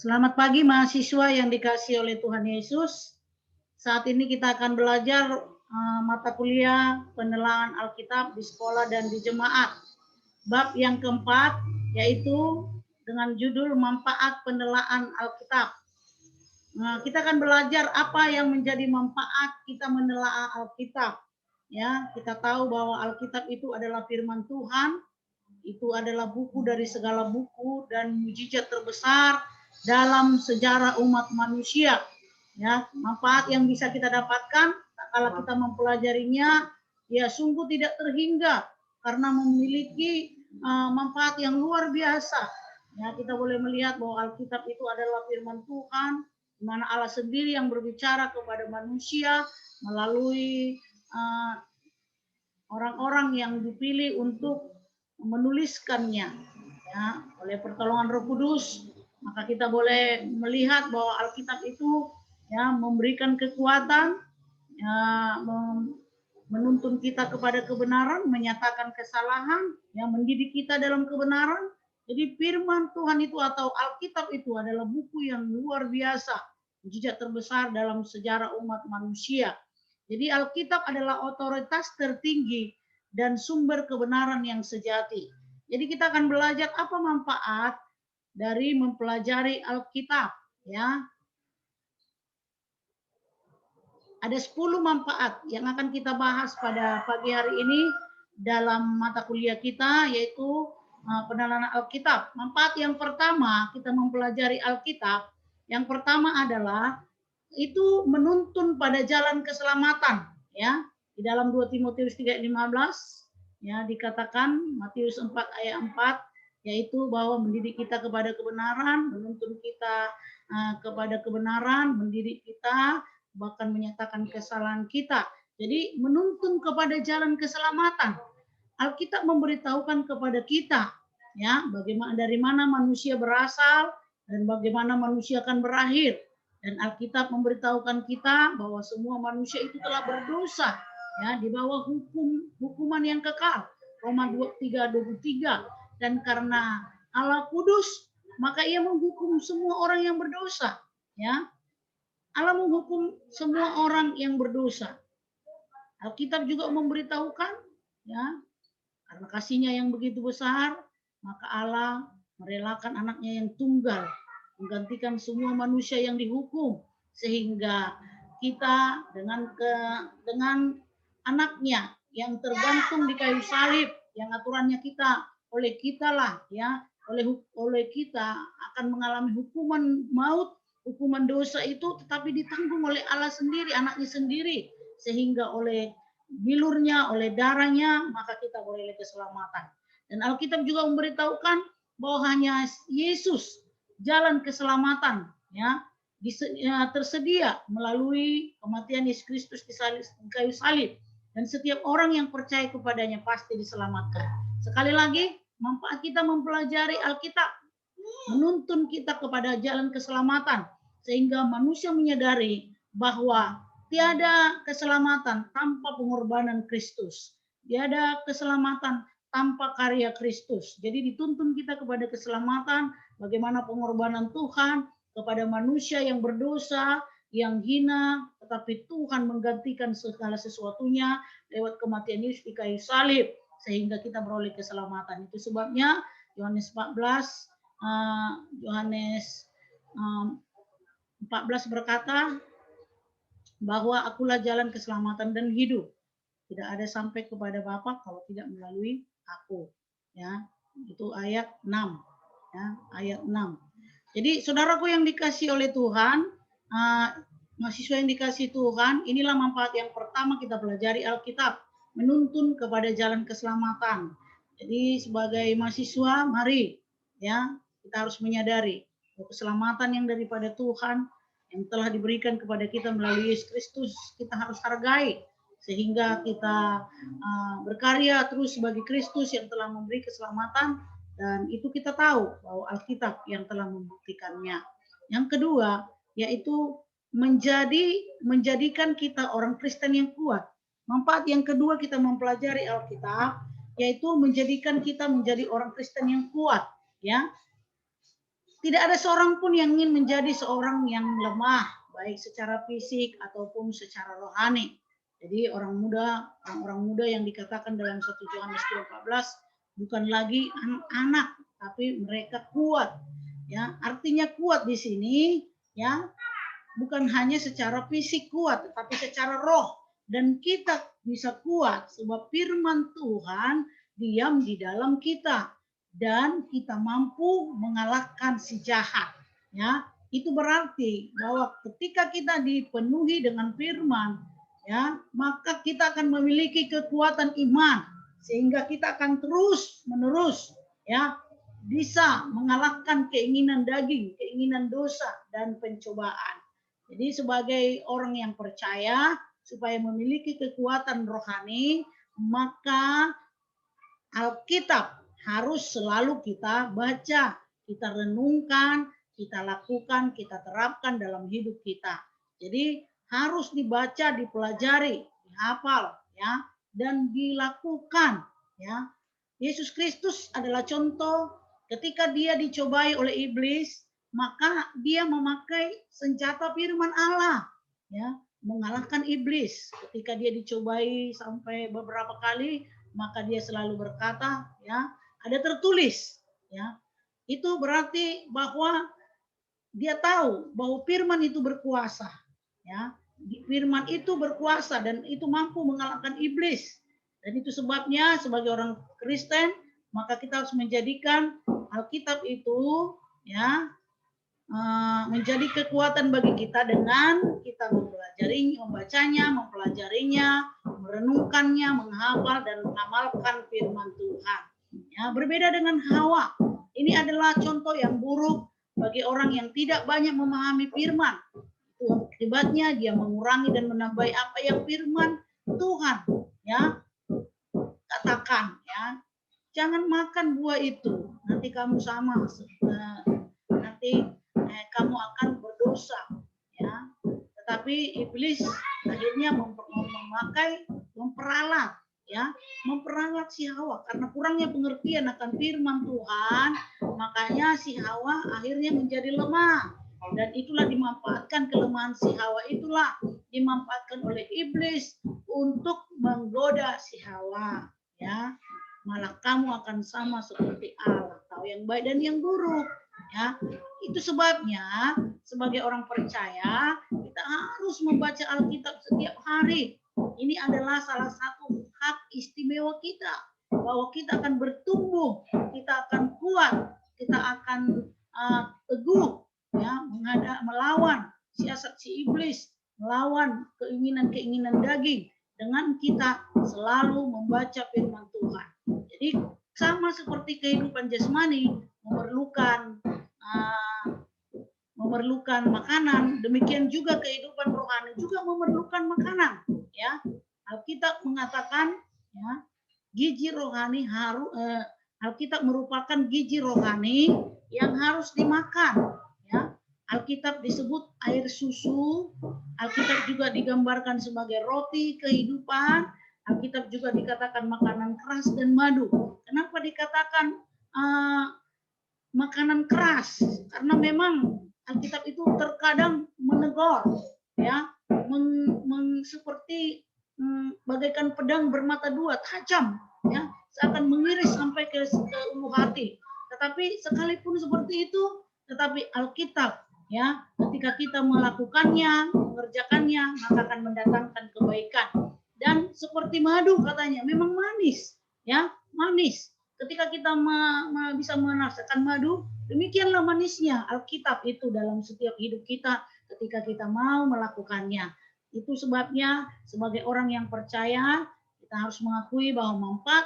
Selamat pagi mahasiswa yang dikasihi oleh Tuhan Yesus. Saat ini kita akan belajar mata kuliah penelaahan Alkitab di sekolah dan di jemaat. Bab yang keempat yaitu dengan judul manfaat penelaahan Alkitab. Nah, kita akan belajar apa yang menjadi manfaat kita menelaah Alkitab. Ya, kita tahu bahwa Alkitab itu adalah firman Tuhan, itu adalah buku dari segala buku dan mujizat terbesar dalam sejarah umat manusia. Ya, manfaat yang bisa kita dapatkan kalau kita mempelajarinya ya sungguh tidak terhingga karena memiliki manfaat yang luar biasa. Ya, kita boleh melihat bahwa Alkitab itu adalah firman Tuhan, di mana Allah sendiri yang berbicara kepada manusia melalui orang-orang yang dipilih untuk menuliskannya ya oleh pertolongan Roh Kudus. Maka kita boleh melihat bahwa Alkitab itu ya memberikan kekuatan, ya, menuntun kita kepada kebenaran, menyatakan kesalahan, yang mendidik kita dalam kebenaran. Jadi firman Tuhan itu atau Alkitab itu adalah buku yang luar biasa, mujizat terbesar dalam sejarah umat manusia. Jadi Alkitab adalah otoritas tertinggi dan sumber kebenaran yang sejati. Jadi kita akan belajar apa manfaat dari mempelajari Alkitab, ya. Ada 10 manfaat yang akan kita bahas pada pagi hari ini dalam mata kuliah kita, yaitu penelaahan Alkitab. Manfaat yang pertama kita mempelajari Alkitab, yang pertama adalah itu menuntun pada jalan keselamatan, ya. Di dalam 2 Timotius 3:15 ya dikatakan, Matius 4 ayat 4, yaitu bahwa mendidik kita kepada kebenaran, menuntun kita kepada kebenaran, mendidik kita, bahkan menyatakan kesalahan kita. Jadi menuntun kepada jalan keselamatan. Alkitab memberitahukan kepada kita ya bagaimana dari mana manusia berasal dan bagaimana manusia akan berakhir. Dan Alkitab memberitahukan kita bahwa semua manusia itu telah berdosa ya di bawah hukuman yang kekal. Roma 3:23. Dan karena Allah kudus, maka ia menghukum semua orang yang berdosa, ya. Allah menghukum semua orang yang berdosa. Alkitab juga memberitahukan ya, karena kasihnya yang begitu besar, maka Allah merelakan anaknya yang tunggal menggantikan semua manusia yang dihukum, sehingga kita dengan anaknya yang tergantung di kayu salib, yang aturannya kita oleh kita lah ya, oleh kita akan mengalami hukuman maut, hukuman dosa itu, tetapi ditanggung oleh Allah sendiri, anaknya sendiri, sehingga oleh bilurnya, oleh darahnya, maka kita boleh keselamatan. Dan Alkitab juga memberitahukan bahwa hanya Yesus jalan keselamatan ya tersedia melalui kematian Yesus Kristus di kayu salib, dan setiap orang yang percaya kepadanya pasti diselamatkan. Sekali lagi, manfaat kita mempelajari Alkitab menuntun kita kepada jalan keselamatan, sehingga manusia menyadari bahwa tiada keselamatan tanpa pengorbanan Kristus, tiada keselamatan tanpa karya Kristus. Jadi dituntun kita kepada keselamatan, bagaimana pengorbanan Tuhan kepada manusia yang berdosa, yang hina, tetapi Tuhan menggantikan segala sesuatunya lewat kematian Yesus di kayu salib, sehingga kita beroleh keselamatan. Itu sebabnya Yohanes 14 berkata bahwa akulah jalan keselamatan dan hidup. Tidak ada sampai kepada Bapa kalau tidak melalui aku. Ya, itu ayat 6. Ya, ayat 6. Jadi saudaraku yang dikasihi oleh Tuhan, mahasiswa yang dikasihi Tuhan, inilah manfaat yang pertama kita pelajari Alkitab, menuntun kepada jalan keselamatan. Jadi sebagai mahasiswa, mari ya kita harus menyadari bahwa keselamatan yang daripada Tuhan yang telah diberikan kepada kita melalui Yesus Kristus, kita harus hargai, sehingga kita berkarya terus bagi Kristus yang telah memberi keselamatan, dan itu kita tahu bahwa Alkitab yang telah membuktikannya. Yang kedua, yaitu menjadikan kita orang Kristen yang kuat. Manfaat yang kedua kita mempelajari Alkitab, yaitu menjadikan kita menjadi orang Kristen yang kuat, ya. Tidak ada seorang pun yang ingin menjadi seorang yang lemah, baik secara fisik ataupun secara rohani. Jadi orang-orang muda yang dikatakan dalam 1 Yohanes 2:14 bukan lagi anak-anak, tapi mereka kuat. Ya, artinya kuat di sini ya bukan hanya secara fisik kuat, tetapi secara roh. Dan kita bisa kuat sebab firman Tuhan diam di dalam kita dan kita mampu mengalahkan si jahat. Ya, itu berarti bahwa ketika kita dipenuhi dengan firman, ya, maka kita akan memiliki kekuatan iman sehingga kita akan terus menerus ya bisa mengalahkan keinginan daging, keinginan dosa dan pencobaan. Jadi sebagai orang yang percaya supaya memiliki kekuatan rohani, maka Alkitab harus selalu kita baca, kita renungkan, kita lakukan, kita terapkan dalam hidup kita. Jadi harus dibaca, dipelajari, dihafal ya dan dilakukan ya. Yesus Kristus adalah contoh ketika dia dicobai oleh iblis, maka dia memakai senjata firman Allah ya, mengalahkan iblis. Ketika dia dicobai sampai beberapa kali, maka dia selalu berkata ya, ada tertulis ya. Itu berarti bahwa dia tahu bahwa firman itu berkuasa ya. Firman itu berkuasa dan itu mampu mengalahkan iblis. Dan itu sebabnya sebagai orang Kristen maka kita harus menjadikan Alkitab itu ya menjadi kekuatan bagi kita dengan kita membacanya, mempelajarinya, merenungkannya, menghafal dan mengamalkan firman Tuhan. Ya, berbeda dengan Hawa. Ini adalah contoh yang buruk bagi orang yang tidak banyak memahami firman. Itu akibatnya dia mengurangi dan menambahi apa yang firman Tuhan ya katakan ya. Jangan makan buah itu, nanti kamu sama, nanti kamu akan berdosa ya. Tetapi iblis akhirnya memperalat ya, memperalat si Hawa karena kurangnya pengertian akan firman Tuhan, makanya si Hawa akhirnya menjadi lemah dan itulah dimanfaatkan kelemahan si Hawa, itulah dimanfaatkan oleh iblis untuk menggoda si Hawa ya. Malah kamu akan sama seperti Allah, tahu yang baik dan yang buruk ya. Itu sebabnya sebagai orang percaya kita harus membaca Alkitab setiap hari. Ini adalah salah satu hak istimewa kita, bahwa kita akan bertumbuh, kita akan kuat, kita akan teguh ya, melawan siasat si iblis, melawan keinginan-keinginan daging dengan kita selalu membaca firman Tuhan. Jadi sama seperti kehidupan jasmani memerlukan makanan, demikian juga kehidupan rohani juga memerlukan makanan. Ya, Alkitab mengatakan ya, gizi rohani Alkitab merupakan gizi rohani yang harus dimakan. Ya, Alkitab disebut air susu, Alkitab juga digambarkan sebagai roti kehidupan. Alkitab juga dikatakan makanan keras dan madu. Kenapa dikatakan makanan keras? Karena memang Alkitab itu terkadang menegur, ya, seperti bagaikan pedang bermata dua, tajam, ya, seakan mengiris sampai ke ulu hati. Tetapi sekalipun seperti itu, tetapi Alkitab, ya, ketika kita melakukannya, mengerjakannya, maka akan mendatangkan kebaikan. Dan seperti madu katanya, memang manis, ya, manis. Ketika kita bisa merasakan madu, demikianlah manisnya Alkitab itu dalam setiap hidup kita ketika kita mau melakukannya. Itu sebabnya sebagai orang yang percaya, kita harus mengakui bahwa manfaat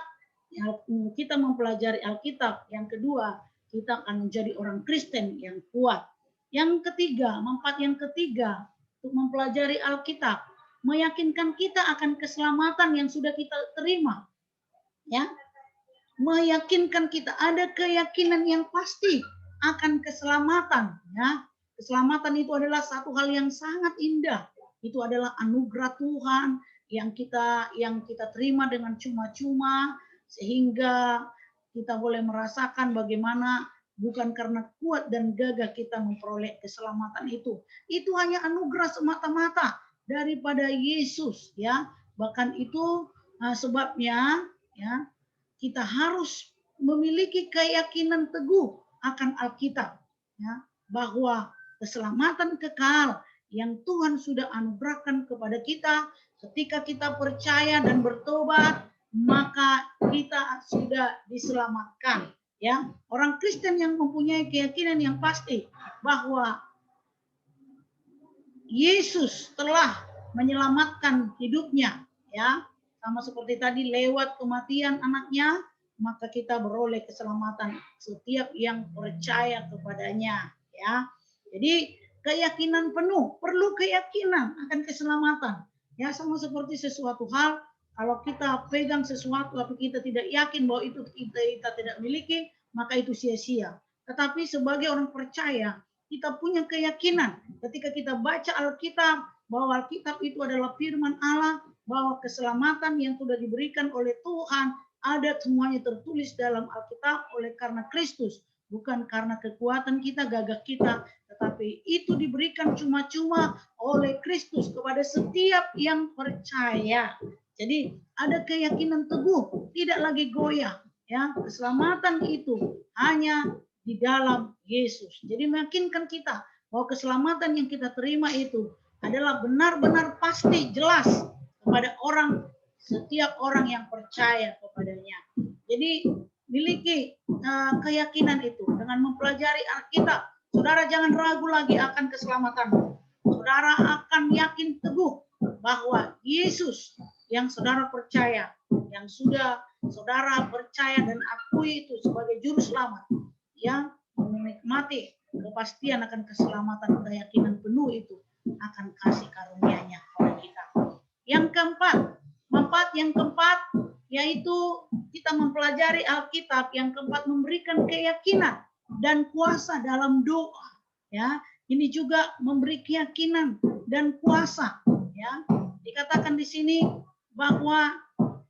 kita mempelajari Alkitab. Yang kedua, kita akan menjadi orang Kristen yang kuat. Yang ketiga, manfaat yang ketiga untuk mempelajari Alkitab, meyakinkan kita akan keselamatan yang sudah kita terima. Ya, meyakinkan kita, ada keyakinan yang pasti akan keselamatan. Ya, keselamatan itu adalah satu hal yang sangat indah. Itu adalah anugerah Tuhan yang kita terima dengan cuma-cuma, sehingga kita boleh merasakan bagaimana bukan karena kuat dan gagah kita memperoleh keselamatan itu. Itu hanya anugerah semata-mata daripada Yesus, ya. Bahkan itu sebabnya, ya, kita harus memiliki keyakinan teguh akan Alkitab, ya, bahwa keselamatan kekal yang Tuhan sudah anugerahkan kepada kita ketika kita percaya dan bertobat, maka kita sudah diselamatkan, ya. Orang Kristen yang mempunyai keyakinan yang pasti bahwa Yesus telah menyelamatkan hidupnya, ya, sama seperti tadi lewat kematian anaknya, maka kita beroleh keselamatan setiap yang percaya kepadanya, ya. Jadi keyakinan penuh, perlu keyakinan akan keselamatan, ya, sama seperti sesuatu hal. Kalau kita pegang sesuatu tapi kita tidak yakin bahwa itu kita tidak miliki, maka itu sia-sia. Tetapi sebagai orang percaya, kita punya keyakinan ketika kita baca Alkitab bahwa Alkitab itu adalah firman Allah, bahwa keselamatan yang sudah diberikan oleh Tuhan ada semuanya tertulis dalam Alkitab oleh karena Kristus, bukan karena kekuatan kita, gagah kita, tetapi itu diberikan cuma-cuma oleh Kristus kepada setiap yang percaya. Jadi ada keyakinan teguh, tidak lagi goyah, ya. Keselamatan itu hanya di dalam Yesus. Jadi meyakinkan kita bahwa keselamatan yang kita terima itu adalah benar-benar pasti, jelas kepada setiap orang yang percaya kepadanya. Jadi miliki keyakinan itu dengan mempelajari Alkitab. Saudara jangan ragu lagi akan keselamatan. Saudara akan yakin teguh bahwa Yesus yang saudara percaya, yang sudah saudara percaya dan akui itu sebagai juru selamat, yang menikmati kepastian akan keselamatan, keyakinan penuh itu akan kasih karunia-Nya kepada kita. Yang keempat yaitu kita mempelajari Alkitab. Yang keempat, memberikan keyakinan dan kuasa dalam doa, ya. Ini juga memberi keyakinan dan kuasa, ya. Dikatakan di sini bahwa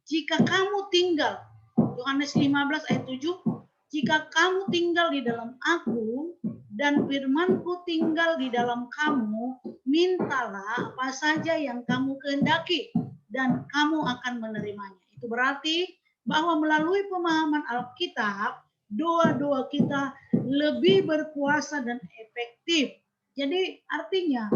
jika kamu tinggal, Yohanes 15 ayat 7, jika kamu tinggal di dalam aku dan firman-Ku tinggal di dalam kamu, mintalah apa saja yang kamu kehendaki dan kamu akan menerimanya. Itu berarti bahwa melalui pemahaman Alkitab, doa-doa kita lebih berkuasa dan efektif. Jadi artinya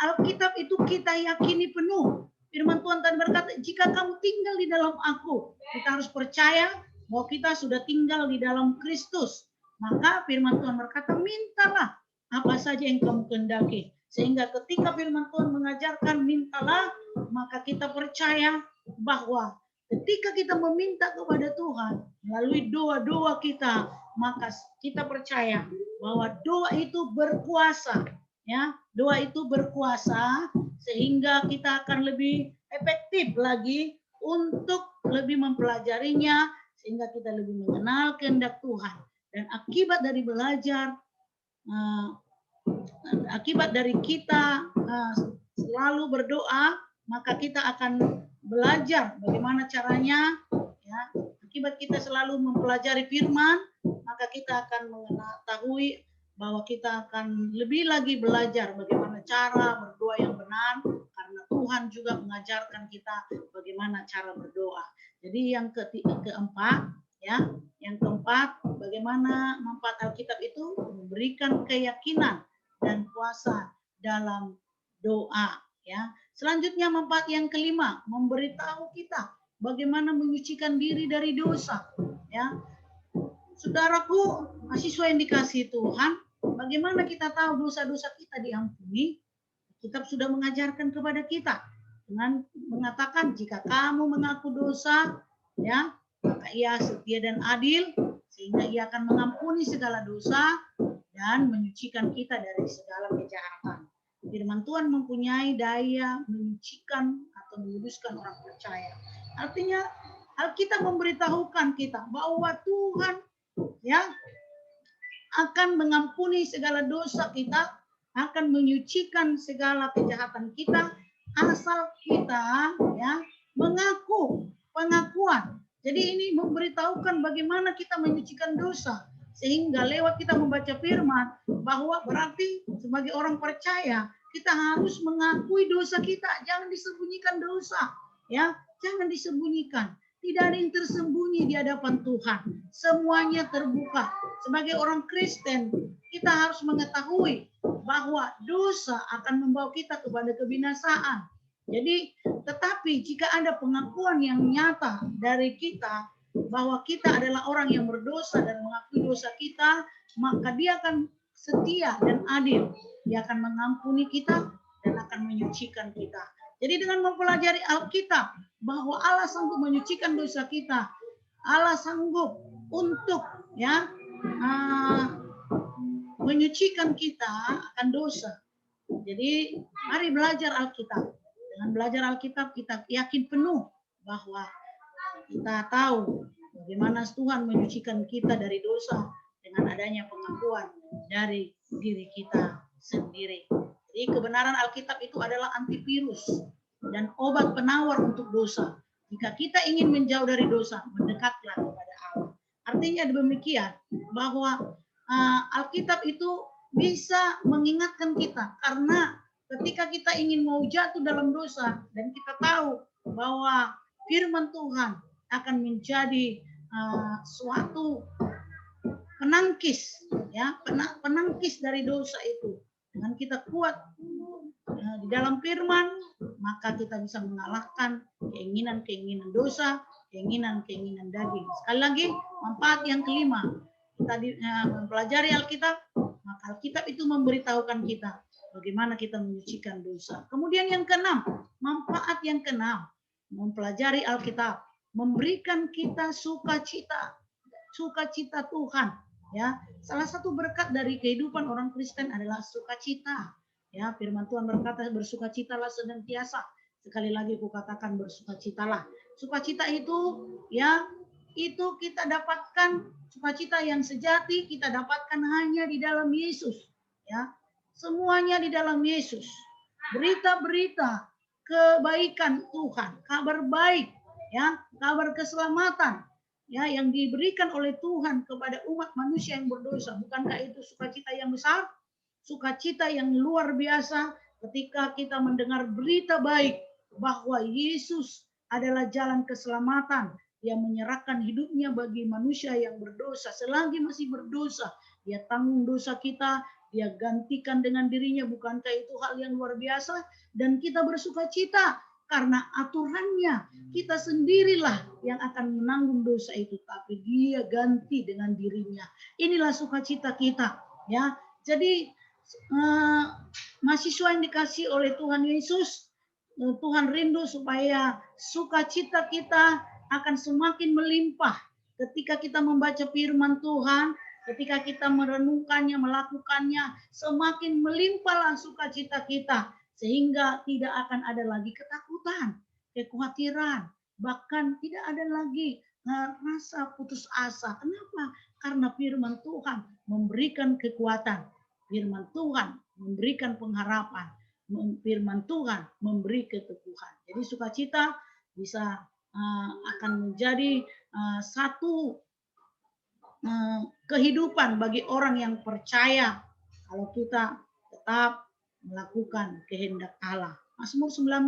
Alkitab itu kita yakini penuh. Firman Tuhan tadi berkata, jika kamu tinggal di dalam aku, kita harus percaya bahwa kita sudah tinggal di dalam Kristus. Maka firman Tuhan berkata, mintalah apa saja yang kamu kehendaki. Sehingga ketika firman Tuhan mengajarkan mintalah, maka kita percaya bahwa ketika kita meminta kepada Tuhan melalui doa-doa kita, maka kita percaya bahwa doa itu berkuasa, ya. Doa itu berkuasa sehingga kita akan lebih efektif lagi untuk lebih mempelajarinya, sehingga kita lebih mengenal kehendak Tuhan. Dan akibat dari belajar, akibat dari kita selalu berdoa, maka kita akan belajar bagaimana caranya, ya. Akibat kita selalu mempelajari firman, maka kita akan mengetahui bahwa kita akan lebih lagi belajar bagaimana cara berdoa yang benar, karena Tuhan juga mengajarkan kita bagaimana cara berdoa. Jadi yang keempat, ya, yang keempat, bagaimana manfaat Alkitab itu memberikan keyakinan dan kuasa dalam doa, ya. Selanjutnya manfaat yang kelima, memberitahu kita bagaimana menyucikan diri dari dosa, ya. Saudaraku, mahasiswa yang dikasihi Tuhan, bagaimana kita tahu dosa-dosa kita diampuni? Kitab sudah mengajarkan kepada kita dengan mengatakan jika kamu mengaku dosa, ya, maka Ia setia dan adil sehingga Ia akan mengampuni segala dosa dan menyucikan kita dari segala kejahatan. Firman Tuhan mempunyai daya menyucikan atau menguduskan orang percaya. Artinya Alkitab memberitahukan kita bahwa Tuhan, ya, akan mengampuni segala dosa kita, akan menyucikan segala kejahatan kita, asal kita, ya, mengaku, pengakuan. Jadi ini memberitahukan bagaimana kita menyucikan dosa. Sehingga lewat kita membaca firman, bahwa berarti sebagai orang percaya, kita harus mengakui dosa kita. Jangan disembunyikan dosa. Ya, jangan disembunyikan. Tidak ada yang tersembunyi di hadapan Tuhan. Semuanya terbuka. Sebagai orang Kristen, kita harus mengetahui bahwa dosa akan membawa kita kepada kebinasaan. Jadi, tetapi jika ada pengakuan yang nyata dari kita bahwa kita adalah orang yang berdosa dan mengakui dosa kita, maka Dia akan setia dan adil. Dia akan mengampuni kita dan akan menyucikan kita. Jadi dengan mempelajari Alkitab bahwa Allah sanggup menyucikan dosa kita, Allah sanggup untuk menyucikan kita akan dosa. Jadi mari belajar Alkitab. Dengan belajar Alkitab kita yakin penuh bahwa kita tahu bagaimana Tuhan menyucikan kita dari dosa dengan adanya pengakuan dari diri kita sendiri. Jadi kebenaran Alkitab itu adalah antivirus dan obat penawar untuk dosa. Jika kita ingin menjauh dari dosa, mendekatlah kepada Allah. Artinya demikian bahwa Alkitab itu bisa mengingatkan kita, karena ketika kita ingin mau jatuh dalam dosa dan kita tahu bahwa firman Tuhan akan menjadi suatu penangkis, penangkis dari dosa itu. Dengan kita kuat di dalam firman, maka kita bisa mengalahkan keinginan-keinginan dosa, keinginan-keinginan daging. Sekali lagi, manfaat yang kelima, kita mempelajari Alkitab, maka Alkitab itu memberitahukan kita bagaimana kita menyucikan dosa. Kemudian yang keenam, manfaat yang keenam, mempelajari Alkitab memberikan kita sukacita Tuhan. Ya, salah satu berkat dari kehidupan orang Kristen adalah sukacita. Ya, firman Tuhan berkata, bersukacitalah senantiasa. Sekali lagi aku katakan, bersukacitalah. Sukacita itu, ya, itu kita dapatkan, sukacita yang sejati kita dapatkan hanya di dalam Yesus. Ya, semuanya di dalam Yesus. Berita-berita kebaikan Tuhan, kabar baik, ya, kabar keselamatan, ya, yang diberikan oleh Tuhan kepada umat manusia yang berdosa. Bukankah itu sukacita yang besar? Sukacita yang luar biasa ketika kita mendengar berita baik bahwa Yesus adalah jalan keselamatan. Dia menyerahkan hidupnya bagi manusia yang berdosa. Selagi masih berdosa, Dia tanggung dosa kita, Dia gantikan dengan dirinya. Bukankah itu hal yang luar biasa? Dan kita bersukacita karena aturannya kita sendirilah yang akan menanggung dosa itu, tapi Dia ganti dengan dirinya. Inilah sukacita kita, ya. Jadi mahasiswa yang dikasih oleh Tuhan Yesus, Tuhan rindu supaya sukacita kita akan semakin melimpah ketika kita membaca firman Tuhan, ketika kita merenungkannya, melakukannya, semakin melimpahlah sukacita kita, sehingga tidak akan ada lagi ketakutan, kekhawatiran, bahkan tidak ada lagi rasa putus asa. Kenapa? Karena firman Tuhan memberikan kekuatan, firman Tuhan memberikan pengharapan, firman Tuhan memberi keteguhan. Jadi sukacita bisa akan menjadi satu kehidupan bagi orang yang percaya kalau kita tetap melakukan kehendak Allah. Mazmur 19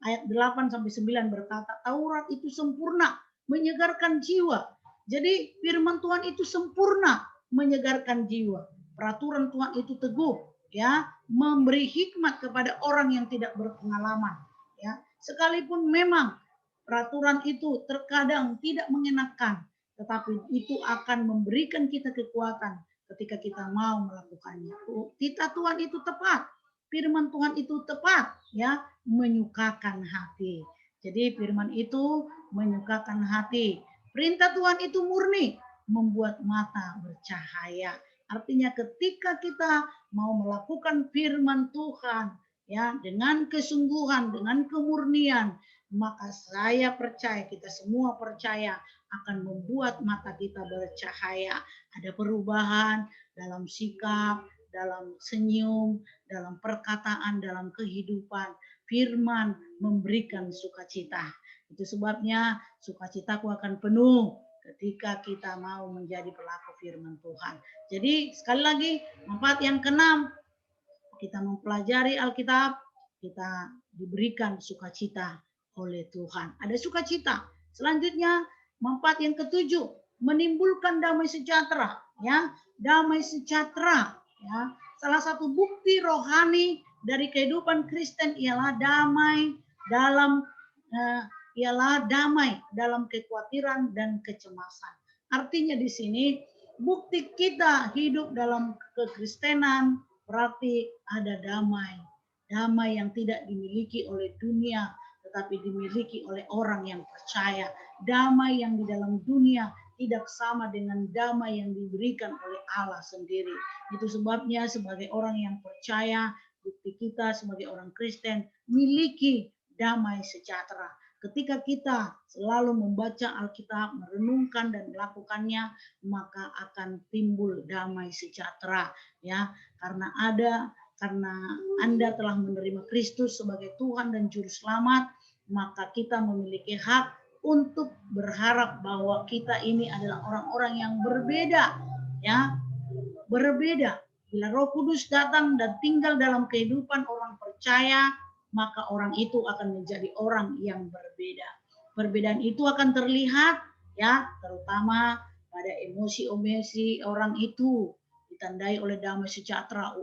ayat 8 sampai 9 berkata, Taurat itu sempurna, menyegarkan jiwa. Jadi firman Tuhan itu sempurna, menyegarkan jiwa. Peraturan Tuhan itu teguh, ya, memberi hikmat kepada orang yang tidak berpengalaman, ya. Sekalipun memang peraturan itu terkadang tidak mengenakan, tetapi itu akan memberikan kita kekuatan ketika kita mau melakukannya. Titah Tuhan itu tepat, firman Tuhan itu tepat, ya, menyukakan hati. Jadi firman itu menyukakan hati. Perintah Tuhan itu murni, membuat mata bercahaya. Artinya ketika kita mau melakukan firman Tuhan, ya, dengan kesungguhan, dengan kemurnian, maka saya percaya, kita semua percaya, akan membuat mata kita bercahaya. Ada perubahan dalam sikap, dalam senyum, dalam perkataan, dalam kehidupan. Firman memberikan sukacita. Itu sebabnya sukacitaku akan penuh ketika kita mau menjadi pelaku firman Tuhan. Jadi sekali lagi, manfaat yang keenam, kita mempelajari Alkitab, kita diberikan sukacita oleh Tuhan. Ada sukacita. Selanjutnya, manfaat yang ketujuh, menimbulkan damai sejahtera, ya. Damai sejahtera, ya. Salah satu bukti rohani dari kehidupan Kristen ialah damai dalam kekhawatiran dan kecemasan. Artinya di sini bukti kita hidup dalam kekristenan berarti ada damai. Damai yang tidak dimiliki oleh dunia, tetapi dimiliki oleh orang yang percaya. Damai yang di dalam dunia tidak sama dengan damai yang diberikan oleh Allah sendiri. Itu sebabnya sebagai orang yang percaya, bukti kita sebagai orang Kristen miliki damai sejahtera. Ketika kita selalu membaca Alkitab, merenungkan dan melakukannya, maka akan timbul damai sejahtera, ya. Karena Anda telah menerima Kristus sebagai Tuhan dan Juru Selamat, maka kita memiliki hak untuk berharap bahwa kita ini adalah orang-orang yang berbeda, ya. Berbeda. Bila Roh Kudus datang dan tinggal dalam kehidupan orang percaya, maka orang itu akan menjadi orang yang berbeda. Perbedaan itu akan terlihat, ya, terutama pada emosi-emosi orang itu ditandai oleh damai sejahtera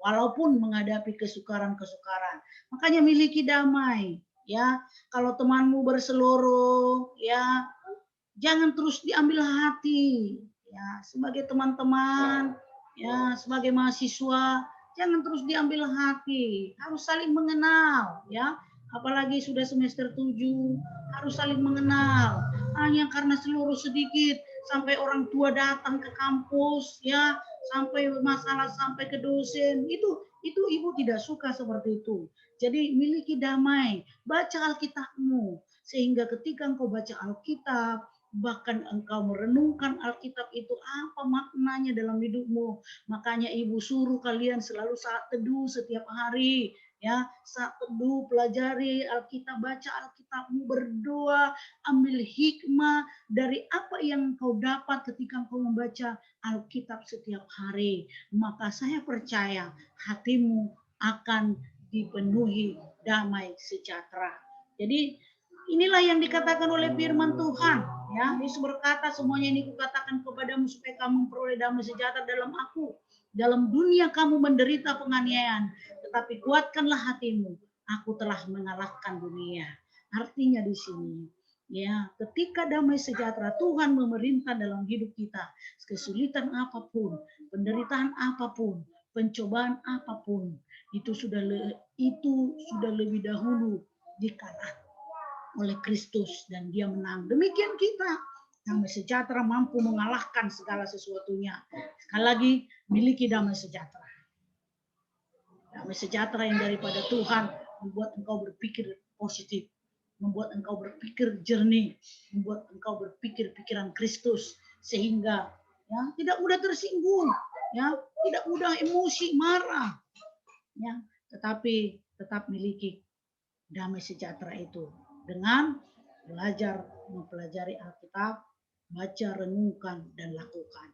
walaupun menghadapi kesukaran-kesukaran. Makanya miliki damai, ya. Kalau temanmu berseloroh, ya, jangan terus diambil hati, ya. Sebagai teman-teman, ya, sebagai mahasiswa, jangan terus diambil hati, harus saling mengenal, ya. Apalagi sudah semester 7, harus saling mengenal. Hanya karena seluruh sedikit sampai orang tua datang ke kampus, ya, sampai masalah sampai ke dosen, itu ibu tidak suka seperti itu. Jadi miliki damai, baca Alkitabmu, sehingga ketika engkau baca Alkitab, bahkan engkau merenungkan Alkitab itu apa maknanya dalam hidupmu. Makanya ibu suruh kalian selalu saat teduh setiap hari, ya, saat teduh pelajari Alkitab, baca Alkitabmu, berdoa, ambil hikmah dari apa yang engkau dapat ketika engkau membaca Alkitab setiap hari. Maka saya percaya hatimu akan dipenuhi damai sejahtera. Jadi inilah yang dikatakan oleh firman Tuhan, ya. Yesus berkata, semuanya ini kukatakan kepadamu supaya kamu memperoleh damai sejahtera dalam aku. Dalam dunia kamu menderita penganiayaan, tetapi kuatkanlah hatimu. Aku telah mengalahkan dunia. Artinya di sini, ya, ketika damai sejahtera Tuhan memerintah dalam hidup kita, kesulitan apapun, penderitaan apapun, pencobaan apapun, itu sudah lebih dahulu dikalahkan oleh Kristus dan dia menang. Demikian kita, damai sejahtera mampu mengalahkan segala sesuatunya. Sekali lagi, miliki damai sejahtera. Damai sejahtera yang daripada Tuhan membuat engkau berpikir positif, membuat engkau berpikir jernih, membuat engkau berpikir pikiran Kristus, sehingga, ya, tidak mudah tersinggung, ya, tidak mudah emosi, marah, ya, tetapi tetap miliki damai sejahtera itu dengan belajar mempelajari Alkitab, baca, renungkan, dan lakukan.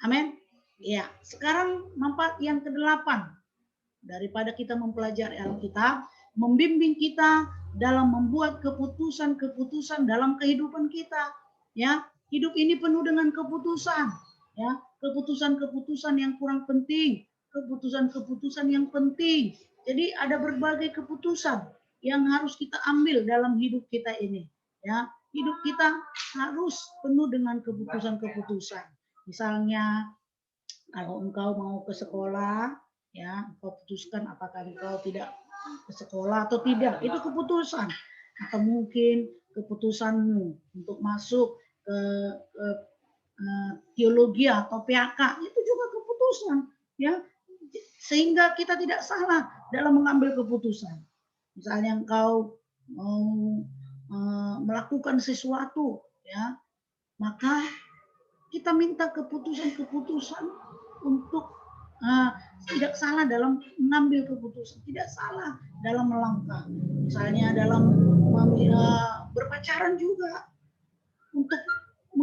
Amin. Ya, sekarang manfaat yang ke-8 daripada kita mempelajari Alkitab, membimbing kita dalam membuat keputusan-keputusan dalam kehidupan kita. Ya, hidup ini penuh dengan keputusan, ya, keputusan-keputusan yang kurang penting, keputusan-keputusan yang penting. Jadi ada berbagai keputusan yang harus kita ambil dalam hidup kita ini, ya. Hidup kita harus penuh dengan keputusan-keputusan. Misalnya kalau engkau mau ke sekolah, ya, engkau putuskan apakah engkau tidak ke sekolah atau tidak, itu keputusan. Atau mungkin keputusanmu untuk masuk ke teologi atau PAK, itu juga keputusan, ya. Sehingga kita tidak salah dalam mengambil keputusan. Misalnya engkau mau melakukan sesuatu, ya, maka kita minta keputusan-keputusan untuk tidak salah dalam mengambil keputusan, tidak salah dalam melangkah. Misalnya dalam berpacaran juga, untuk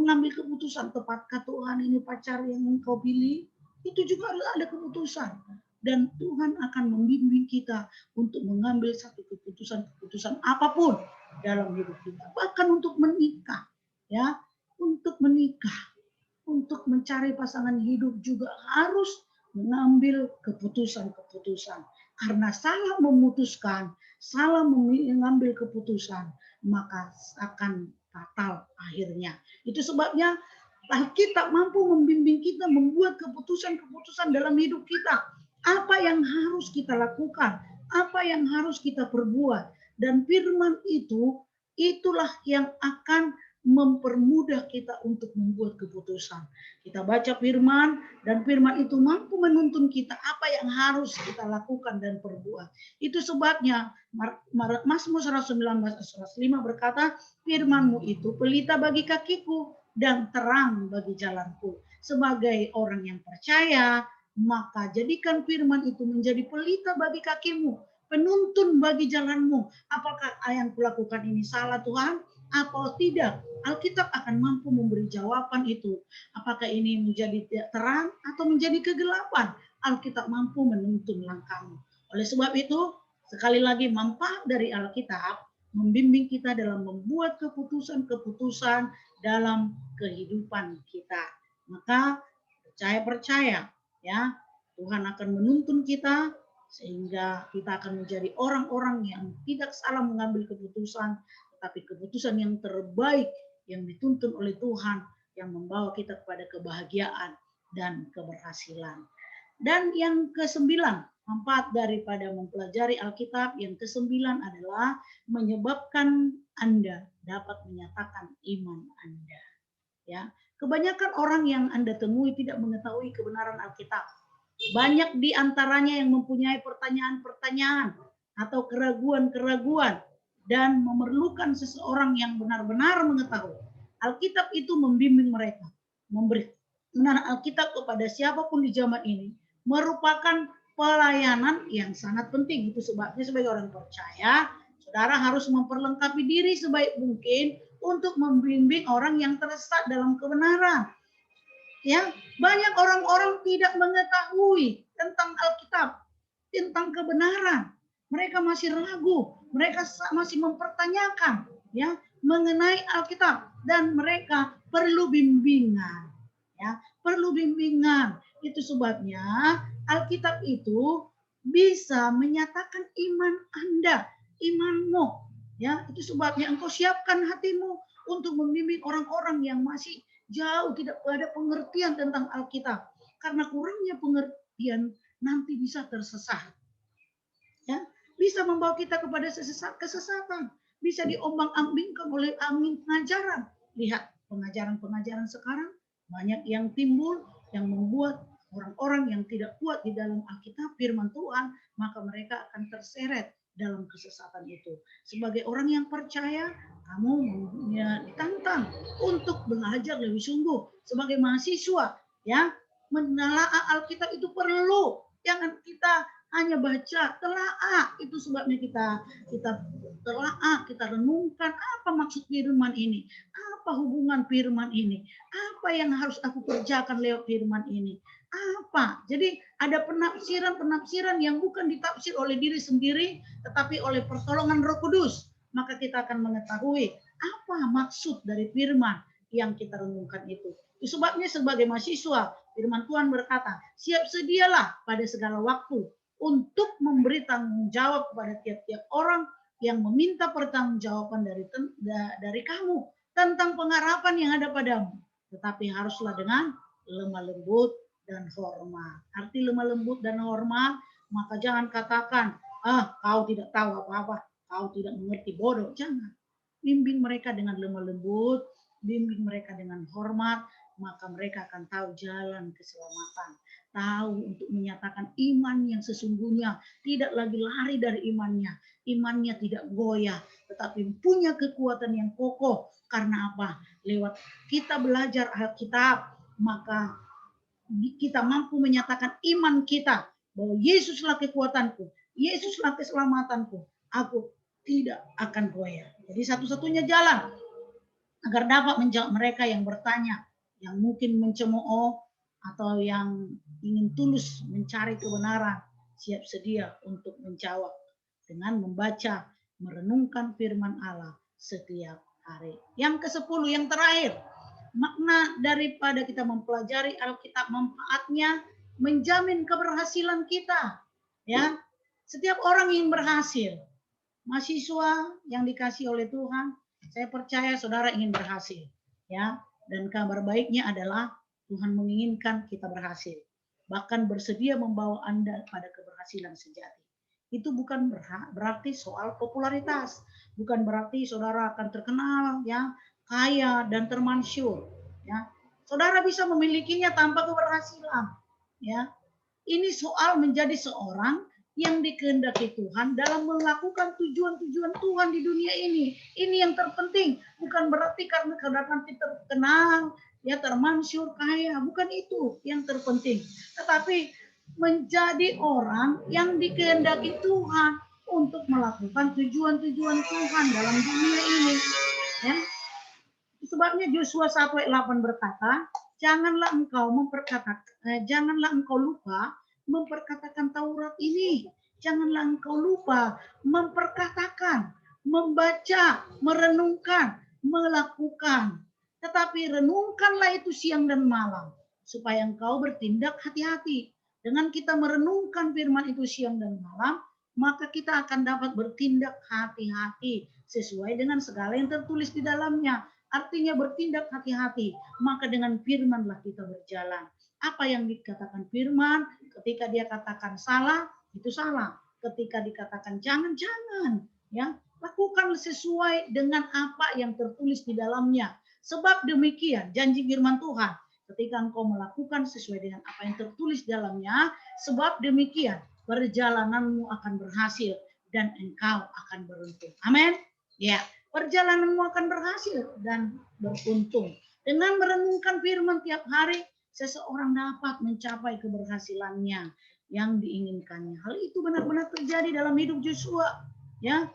mengambil keputusan, tepatkah Tuhan ini pacar yang engkau pilih? Itu juga harus ada keputusan. Dan Tuhan akan membimbing kita untuk mengambil satu keputusan apapun dalam hidup kita. Bahkan untuk menikah, ya, untuk menikah, untuk mencari pasangan hidup juga harus mengambil keputusan-keputusan. Karena salah memutuskan, salah mengambil keputusan, maka akan fatal akhirnya. Itu sebabnya Alkitab mampu membimbing kita membuat keputusan-keputusan dalam hidup kita. Apa yang harus kita lakukan, apa yang harus kita perbuat. Dan firman itu, itulah yang akan mempermudah kita untuk membuat keputusan. Kita baca firman, dan firman itu mampu menuntun kita apa yang harus kita lakukan dan perbuat. Itu sebabnya Mazmur 119 ayat 105 berkata, firman-Mu itu pelita bagi kakiku dan terang bagi jalanku. Sebagai orang yang percaya, maka jadikan firman itu menjadi pelita bagi kakimu, penuntun bagi jalanmu. Apakah yang kulakukan ini salah Tuhan? Atau tidak? Alkitab akan mampu memberi jawaban itu. Apakah ini menjadi terang atau menjadi kegelapan? Alkitab mampu menuntun langkahmu. Oleh sebab itu, sekali lagi manfaat dari Alkitab membimbing kita dalam membuat keputusan-keputusan dalam kehidupan kita. Maka percaya, ya, Tuhan akan menuntun kita sehingga kita akan menjadi orang-orang yang tidak salah mengambil keputusan, tetapi keputusan yang terbaik yang dituntun oleh Tuhan yang membawa kita kepada kebahagiaan dan keberhasilan. Dan yang kesembilan, manfaat daripada mempelajari Alkitab, yang kesembilan adalah menyebabkan Anda dapat menyatakan iman Anda. Ya, kebanyakan orang yang Anda temui tidak mengetahui kebenaran Alkitab. Banyak di antaranya yang mempunyai pertanyaan-pertanyaan atau keraguan-keraguan dan memerlukan seseorang yang benar-benar mengetahui. Alkitab itu membimbing mereka, memberi kebenaran Alkitab kepada siapapun di zaman ini merupakan pelayanan yang sangat penting. Itu sebabnya sebagai orang percaya, saudara harus memperlengkapi diri sebaik mungkin untuk membimbing orang yang tersesat dalam kebenaran. Ya, banyak orang-orang tidak mengetahui tentang Alkitab, tentang kebenaran. Mereka masih ragu, mereka masih mempertanyakan, ya, mengenai Alkitab, dan mereka perlu bimbingan. Ya, perlu bimbingan. Itu sebabnya Alkitab itu bisa menyatakan iman Anda, imanmu. Ya, itu sebabnya engkau siapkan hatimu untuk membimbing orang-orang yang masih jauh tidak ada pengertian tentang Alkitab. Karena kurangnya pengertian nanti bisa tersesat. Ya, bisa membawa kita kepada kesesatan, bisa diombang-ambingkan oleh angin pengajaran. Lihat pengajaran-pengajaran sekarang banyak yang timbul yang membuat orang-orang yang tidak kuat di dalam Alkitab firman Tuhan, maka mereka akan terseret dalam kesesatan itu. Sebagai orang yang percaya, kamu ditantang untuk belajar lebih sungguh. Sebagai mahasiswa, ya, menelaah Alkitab itu perlu. Jangan kita hanya baca, telaah. Itu sebabnya kita telaah, kita renungkan apa maksud firman ini, apa hubungan firman ini, apa yang harus aku kerjakan lewat firman ini, apa. Jadi ada penafsiran yang bukan ditafsir oleh diri sendiri, tetapi oleh pertolongan Roh Kudus. Maka kita akan mengetahui apa maksud dari firman yang kita renungkan itu. Itu sebabnya sebagai mahasiswa, firman Tuhan berkata, siap sedialah pada segala waktu untuk memberi tanggung jawab kepada tiap-tiap orang yang meminta pertanggungjawaban dari kamu tentang pengharapan yang ada padamu. Tetapi haruslah dengan lemah lembut dan hormat. Arti lemah lembut dan hormat, maka jangan katakan, kau tidak tahu apa-apa, kau tidak mengerti, bodoh. Jangan. Bimbing mereka dengan lemah lembut, bimbing mereka dengan hormat, maka mereka akan tahu jalan keselamatan. Tahu untuk menyatakan iman yang sesungguhnya, tidak lagi lari dari imannya. Imannya tidak goyah, tetapi punya kekuatan yang kokoh. Karena apa? Lewat kita belajar Alkitab, maka kita mampu menyatakan iman kita bahwa Yesuslah kekuatanku, Yesuslah keselamatanku. Aku tidak akan goyah. Jadi satu-satunya jalan agar dapat menjawab mereka yang bertanya, yang mungkin mencemooh atau yang ingin tulus mencari kebenaran, siap sedia untuk menjawab dengan membaca, merenungkan firman Allah setiap hari. Yang ke-10, yang terakhir, makna daripada kita mempelajari Alkitab, manfaatnya menjamin keberhasilan kita. Ya, setiap orang yang berhasil, mahasiswa yang dikasih oleh Tuhan, saya percaya saudara ingin berhasil, ya. Dan kabar baiknya adalah Tuhan menginginkan kita berhasil, bahkan bersedia membawa Anda pada keberhasilan sejati. Itu bukan berarti soal popularitas, bukan berarti saudara akan terkenal, ya, kaya dan termasyhur, ya. Saudara bisa memilikinya tanpa keberhasilan, ya. Ini soal menjadi seorang yang dikehendaki Tuhan dalam melakukan tujuan-tujuan Tuhan di dunia ini. Ini yang terpenting. Bukan berarti karena nanti terkenal, ya, termasyhur, kaya. Bukan itu yang terpenting. Tetapi menjadi orang yang dikehendaki Tuhan untuk melakukan tujuan-tujuan Tuhan dalam dunia ini. Ya. Sebabnya Yosua 1 ayat 8 berkata, janganlah engkau lupa memperkatakan Taurat ini. Janganlah engkau lupa memperkatakan, membaca, merenungkan, melakukan. Tetapi renungkanlah itu siang dan malam, supaya engkau bertindak hati-hati. Dengan kita merenungkan firman itu siang dan malam, maka kita akan dapat bertindak hati-hati sesuai dengan segala yang tertulis di dalamnya. Artinya bertindak hati-hati, maka dengan firman-lah kita berjalan. Apa yang dikatakan firman, ketika dia katakan salah, itu salah. Ketika dikatakan jangan, ya, lakukan sesuai dengan apa yang tertulis di dalamnya. Sebab demikian janji firman Tuhan, ketika engkau melakukan sesuai dengan apa yang tertulis di dalamnya, sebab demikian perjalananmu akan berhasil dan engkau akan beruntung. Amin. Ya, perjalananmu akan berhasil dan beruntung. Dengan merenungkan firman tiap hari, seseorang dapat mencapai keberhasilannya yang diinginkannya. Hal itu benar-benar terjadi dalam hidup Yosua, ya.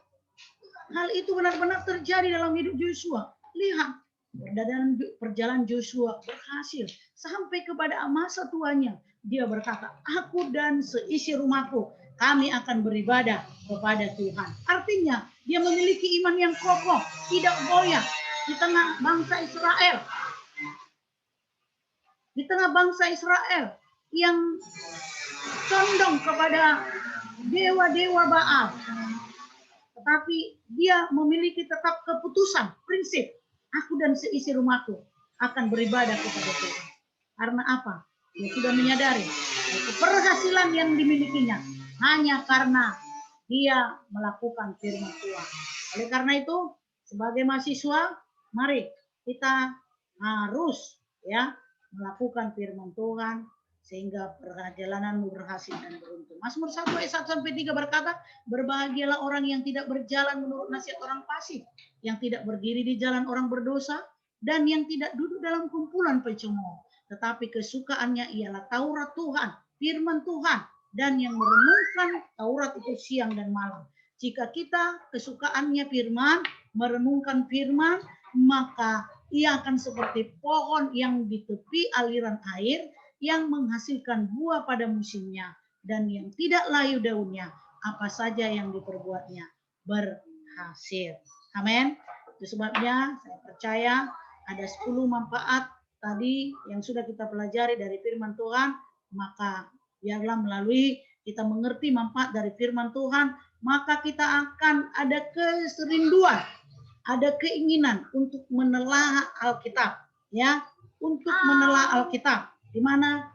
Hal itu benar-benar terjadi dalam hidup Yosua. Lihat, perjalanan Yosua berhasil sampai kepada masa tuanya. Dia berkata, aku dan seisi rumahku, kami akan beribadah kepada Tuhan. Artinya, dia memiliki iman yang kokoh, tidak goyah di tengah bangsa Israel. Di tengah bangsa Israel yang condong kepada dewa-dewa Baal. Tetapi dia memiliki tetap keputusan, prinsip. Aku dan seisi rumahku akan beribadah kepada Tuhan. Karena apa? Dia sudah menyadari keberhasilan yang dimilikinya hanya karena dia melakukan firman Tuhan. Oleh karena itu, sebagai mahasiswa, mari kita harus, ya, melakukan firman Tuhan sehingga perjalananmu berhasil dan beruntung. Mazmur 1 ayat 1-3 berkata, berbahagialah orang yang tidak berjalan menurut nasihat orang fasik, yang tidak berdiri di jalan orang berdosa, dan yang tidak duduk dalam kumpulan pencemooh. Tetapi kesukaannya ialah Taurat Tuhan, firman Tuhan, dan yang merenungkan Taurat itu siang dan malam. Jika kita kesukaannya firman, merenungkan firman, maka ia akan seperti pohon yang di tepi aliran air yang menghasilkan buah pada musimnya dan yang tidak layu daunnya, apa saja yang diperbuatnya berhasil. Amin. Itu sebabnya saya percaya ada 10 manfaat tadi yang sudah kita pelajari dari firman Tuhan, maka biarlah melalui kita mengerti manfaat dari firman Tuhan, maka kita akan ada keserinduan, ada keinginan untuk menelaah Alkitab, ya, untuk menelaah Alkitab, di mana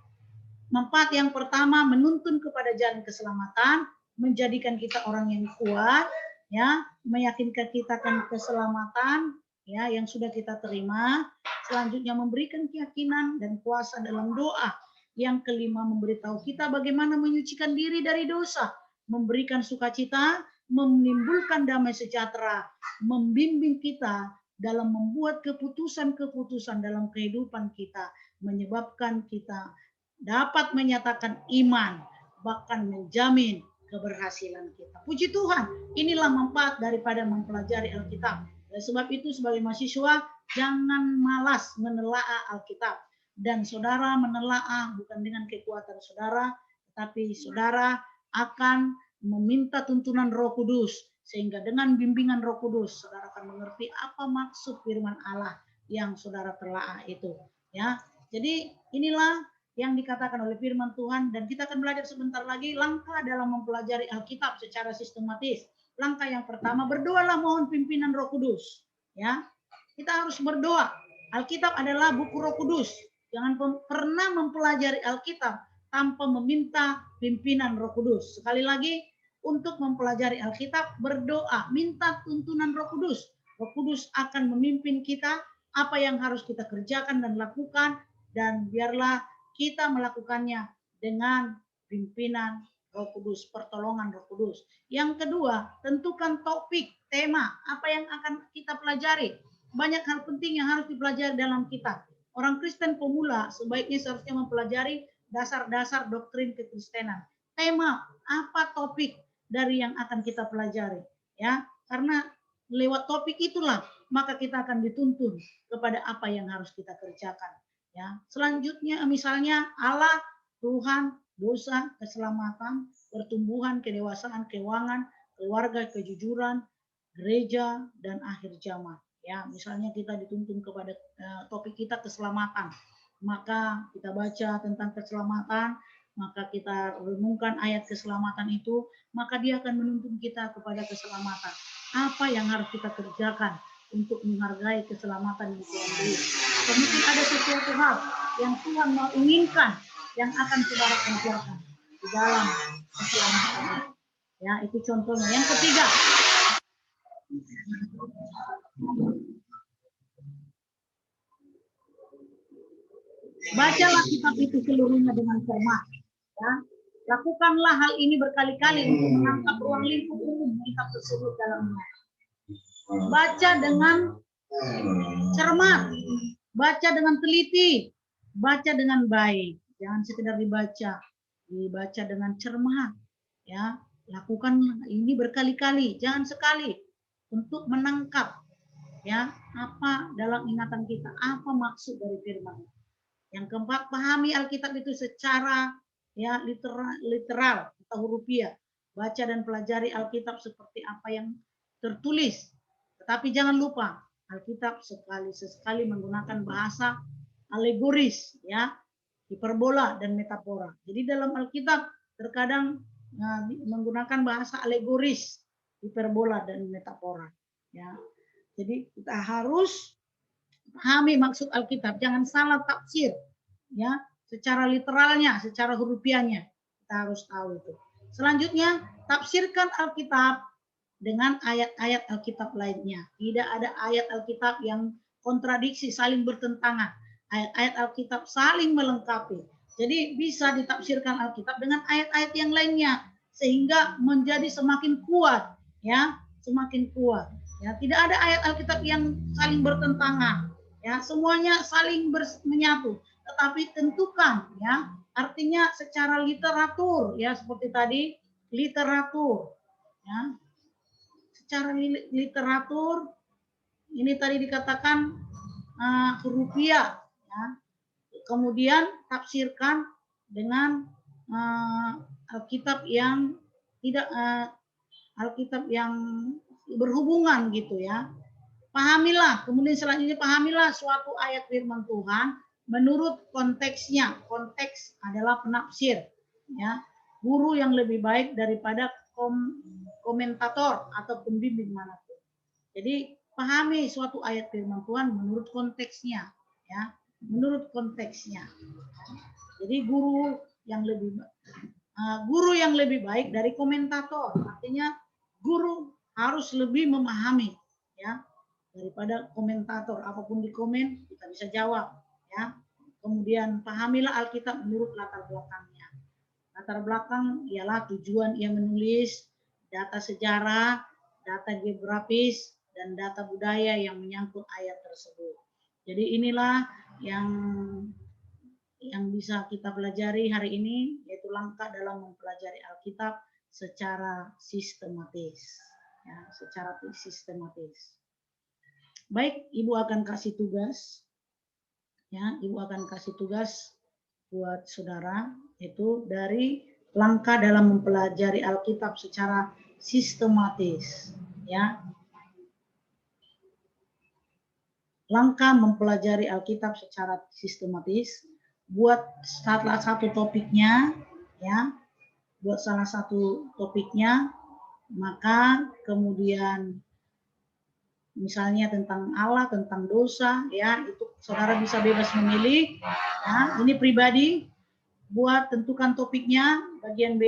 manfaat yang pertama menuntun kepada jalan keselamatan, menjadikan kita orang yang kuat, ya, meyakinkan kita akan keselamatan, ya, yang sudah kita terima. Selanjutnya memberikan keyakinan dan kuasa dalam doa. Yang kelima, memberitahu kita bagaimana menyucikan diri dari dosa, memberikan sukacita, menimbulkan damai sejahtera, membimbing kita dalam membuat keputusan-keputusan dalam kehidupan kita, menyebabkan kita dapat menyatakan iman, bahkan menjamin keberhasilan kita. Puji Tuhan, inilah manfaat daripada mempelajari Alkitab. Oleh sebab itu sebagai mahasiswa jangan malas menelaah Alkitab, dan saudara menelaah bukan dengan kekuatan saudara, tetapi saudara akan meminta tuntunan Roh Kudus, sehingga dengan bimbingan Roh Kudus saudara akan mengerti apa maksud firman Allah yang saudara telaah itu, ya. Jadi inilah yang dikatakan oleh firman Tuhan, dan kita akan belajar sebentar lagi langkah dalam mempelajari Alkitab secara sistematis. Langkah yang pertama, berdoalah mohon pimpinan Roh Kudus, ya. Kita harus berdoa. Alkitab adalah buku Roh Kudus. Jangan pernah mempelajari Alkitab tanpa meminta pimpinan Roh Kudus. Sekali lagi, untuk mempelajari Alkitab, berdoa, minta tuntunan Roh Kudus. Roh Kudus akan memimpin kita apa yang harus kita kerjakan dan lakukan, dan biarlah kita melakukannya dengan pimpinan Roh Kudus, pertolongan Roh Kudus. Yang kedua, tentukan topik, tema, apa yang akan kita pelajari. Banyak hal penting yang harus dipelajari dalam kitab. Orang Kristen pemula sebaiknya seharusnya mempelajari dasar-dasar doktrin kekristenan. Tema, apa topik dari yang akan kita pelajari, ya. Karena lewat topik itulah maka kita akan dituntun kepada apa yang harus kita kerjakan, ya. Selanjutnya misalnya Allah, Tuhan, dosa, keselamatan, pertumbuhan, kedewasaan, keuangan, keluarga, kejujuran, gereja, dan akhir zaman. Ya, misalnya kita dituntun kepada topik kita keselamatan, maka kita baca tentang keselamatan, maka kita renungkan ayat keselamatan itu, maka dia akan menuntun kita kepada keselamatan. Apa yang harus kita kerjakan untuk menghargai keselamatan yang Tuhan beri? Mungkin ada sesuatu hal yang Tuhan mau inginkan yang akan saudara kerjakan di dalam keselamatan. Ya, itu contohnya. Yang ketiga, bacalah kitab itu seluruhnya dengan cermat. Ya. Lakukanlah hal ini berkali-kali untuk menangkap ruang lingkup umum kitab tersebut dalamnya. Baca dengan cermat, baca dengan teliti, baca dengan baik. Jangan sekedar dibaca dengan cermat. Ya, lakukanlah ini berkali-kali, jangan sekali, untuk menangkap, ya, apa dalam ingatan kita, apa maksud dari firman. Yang keempat, pahami Alkitab itu secara, ya, literal atau hurufiah. Baca dan pelajari Alkitab seperti apa yang tertulis. Tetapi jangan lupa, Alkitab sekali menggunakan bahasa alegoris, ya, hiperbola dan metafora. Jadi dalam Alkitab terkadang menggunakan bahasa alegoris, hiperbola dan metafora, ya. Jadi kita harus pahami maksud Alkitab, jangan salah tafsir, ya, secara literalnya, secara hurufiahnya. Kita harus tahu itu. Selanjutnya, tafsirkan Alkitab dengan ayat-ayat Alkitab lainnya. Tidak ada ayat Alkitab yang kontradiksi, saling bertentangan. Ayat-ayat Alkitab saling melengkapi. Jadi bisa ditafsirkan Alkitab dengan ayat-ayat yang lainnya sehingga menjadi semakin kuat, ya, semakin kuat. Ya, tidak ada ayat Alkitab yang saling bertentangan. Ya, semuanya saling menyatu. Tetapi tentukan, ya, artinya secara literatur, ya, seperti tadi literatur, ya. Secara literatur ini tadi dikatakan hurufiah, ya. Kemudian tafsirkan dengan Alkitab yang tidak Alkitab yang berhubungan gitu, ya. Pahamilah, kemudian selanjutnya pahamilah suatu ayat firman Tuhan menurut konteksnya. Konteks adalah penafsir, ya. Guru yang lebih baik daripada komentator atau pembimbing manapun. Jadi pahami suatu ayat firman Tuhan menurut konteksnya, ya, menurut konteksnya. Jadi guru yang lebih baik dari komentator, artinya guru harus lebih memahami, ya, daripada komentator. Apapun di komen kita bisa jawab, ya. Kemudian pahamilah Alkitab menurut latar belakangnya. Latar belakang ialah tujuan ia menulis, data sejarah, data geografis, dan data budaya yang menyangkut ayat tersebut. Jadi inilah yang bisa kita pelajari hari ini, yaitu langkah dalam mempelajari Alkitab secara sistematis, ya, secara sistematis. Baik, Ibu akan kasih tugas. Ya, Ibu akan kasih tugas buat saudara, itu dari langkah dalam mempelajari Alkitab secara sistematis. Ya, langkah mempelajari Alkitab secara sistematis. Buat salah satu topiknya, ya, buat salah satu topiknya, maka kemudian misalnya tentang Allah, tentang dosa, ya, itu saudara bisa bebas memilih. Ya, ini pribadi, buat tentukan topiknya, bagian B,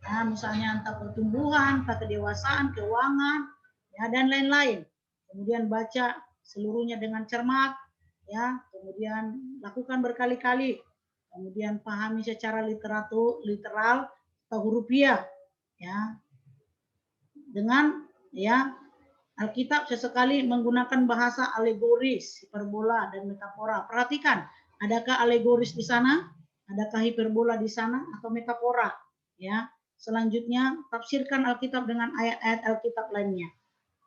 ya, misalnya entah pertumbuhan, entah kedewasaan, keuangan, ya, dan lain-lain. Kemudian baca seluruhnya dengan cermat, ya, kemudian lakukan berkali-kali, kemudian pahami secara literal atau hurufiah, ya, dengan, ya, Alkitab sesekali menggunakan bahasa alegoris, hiperbola, dan metafora. Perhatikan, adakah alegoris di sana, adakah hiperbola di sana, atau metafora? Ya. Selanjutnya, tafsirkan Alkitab dengan ayat-ayat Alkitab lainnya.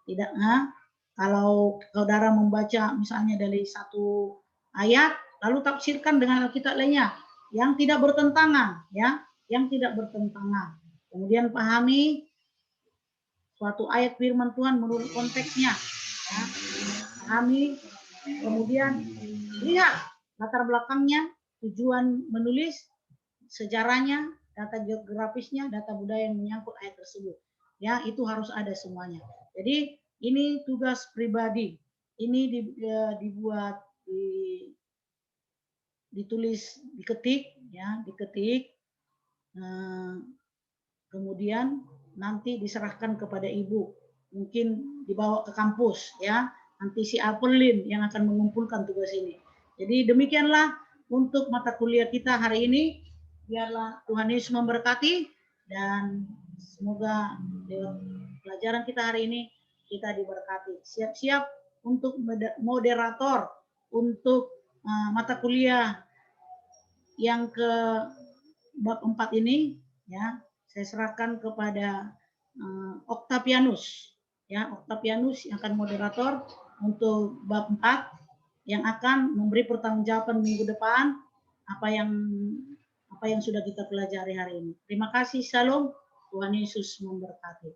Tidak, kalau saudara membaca misalnya dari satu ayat, lalu tafsirkan dengan Alkitab lainnya yang tidak bertentangan, ya, yang tidak bertentangan. Kemudian pahami suatu ayat firman Tuhan menurut konteksnya, ya. Pahami, kemudian lihat latar belakangnya, tujuan menulis, sejarahnya, data geografisnya, data budaya yang menyangkut ayat tersebut. Ya, itu harus ada semuanya. Jadi ini tugas pribadi. Ini dibuat, ditulis, diketik, ya, diketik. Kemudian nanti diserahkan kepada ibu, mungkin dibawa ke kampus, ya, nanti si Apelin yang akan mengumpulkan tugas ini. Jadi demikianlah untuk mata kuliah kita hari ini. Biarlah Tuhan Yesus memberkati, dan semoga lewat pelajaran kita hari ini kita diberkati. Siap-siap untuk moderator untuk mata kuliah yang ke bab 4 ini, ya. Saya serahkan kepada Octavianus, ya, Octavianus yang akan moderator untuk bab 4 yang akan memberi pertanggungjawaban minggu depan apa yang sudah kita pelajari hari ini. Terima kasih, Shalom. Tuhan Yesus memberkati.